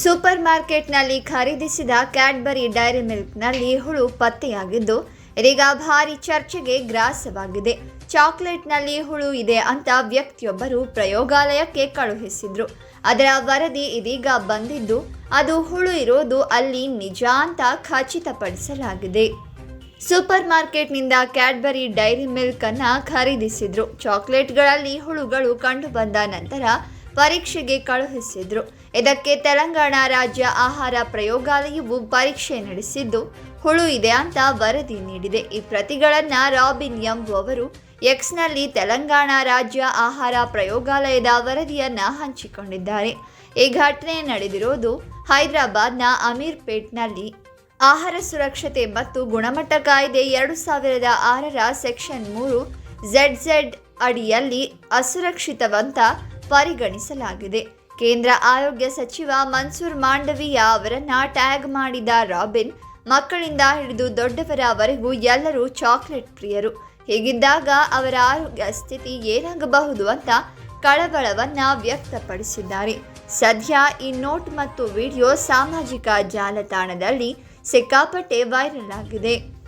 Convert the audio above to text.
Super ಮಾರ್ಕೆಟ್ನಲ್ಲಿ ಖರೀದಿಸಿದ Cadbury dairy ಮಿಲ್ಕ್ನಲ್ಲಿ ಹುಳು ಪತ್ತೆಯಾಗಿದ್ದು ಇದೀಗ ಭಾರಿ ಚರ್ಚೆಗೆ ಗ್ರಾಸವಾಗಿದೆ. ಚಾಕ್ಲೇಟ್ನಲ್ಲಿ ಹುಳು ಇದೆ ಅಂತ ವ್ಯಕ್ತಿಯೊಬ್ಬರು ಪ್ರಯೋಗಾಲಯಕ್ಕೆ ಕಳುಹಿಸಿದ್ರು. ಅದರ ವರದಿ ಇದೀಗ ಬಂದಿದ್ದು ಅದು ಹುಳು ಇರೋದು ಅಲ್ಲಿ ನಿಜ ಅಂತ ಖಚಿತಪಡಿಸಲಾಗಿದೆ. ಸೂಪರ್ ಮಾರ್ಕೆಟ್ನಿಂದ ಕ್ಯಾಡ್ಬರಿ ಡೈರಿ ಮಿಲ್ಕ್ ಅನ್ನ ಖರೀದಿಸಿದ್ರು. ಚಾಕ್ಲೇಟ್ಗಳಲ್ಲಿ ಹುಳುಗಳು ಕಂಡುಬಂದ ನಂತರ ಪರೀಕ್ಷೆಗೆ ಕಳುಹಿಸಿದ್ರು. ಇದಕ್ಕೆ ತೆಲಂಗಾಣ ರಾಜ್ಯ ಆಹಾರ ಪ್ರಯೋಗಾಲಯವು ಪರೀಕ್ಷೆ ನಡೆಸಿದ್ದು ಹುಳು ಇದೆ ಅಂತ ವರದಿ ನೀಡಿದೆ. ಈ ಪ್ರತಿಗಳನ್ನು ರಾಬಿನ್ ಎಂಬುವವರು ಎಕ್ಸ್ನಲ್ಲಿ ತೆಲಂಗಾಣ ರಾಜ್ಯ ಆಹಾರ ಪ್ರಯೋಗಾಲಯದ ವರದಿಯನ್ನು ಹಂಚಿಕೊಂಡಿದ್ದಾರೆ. ಈ ಘಟನೆ ನಡೆದಿರೋದು ಹೈದರಾಬಾದ್ನ ಅಮೀರ್ಪೇಟ್ನಲ್ಲಿ. ಆಹಾರ ಸುರಕ್ಷತೆ ಮತ್ತು ಗುಣಮಟ್ಟ ಕಾಯ್ದೆ 2006ರ ಸೆಕ್ಷನ್ 3 ಅಡಿಯಲ್ಲಿ ಅಸುರಕ್ಷಿತವಂತ ಪರಿಗಣಿಸಲಾಗಿದೆ. ಕೇಂದ್ರ ಆರೋಗ್ಯ ಸಚಿವ ಮನ್ಸುಖ್ ಮಾಂಡವೀಯ ಅವರನ್ನ ಟ್ಯಾಗ್ ಮಾಡಿದ ರಾಬಿನ್, ಮಕ್ಕಳಿಂದ ಹಿಡಿದು ದೊಡ್ಡವರವರೆಗೂ ಎಲ್ಲರೂ ಚಾಕ್ಲೇಟ್ ಪ್ರಿಯರು. ಹೀಗಿದ್ದಾಗ ಅವರ ಆರೋಗ್ಯ ಸ್ಥಿತಿ ಏನಾಗಬಹುದು ಅಂತ ಕಳವಳವನ್ನ ವ್ಯಕ್ತಪಡಿಸಿದ್ದಾರೆ. ಸದ್ಯ ಈ ನೋಟ್ ಮತ್ತು ವಿಡಿಯೋ ಸಾಮಾಜಿಕ ಜಾಲತಾಣದಲ್ಲಿ ಸಿಕ್ಕಾಪಟ್ಟೆ ವೈರಲ್ ಆಗಿದೆ.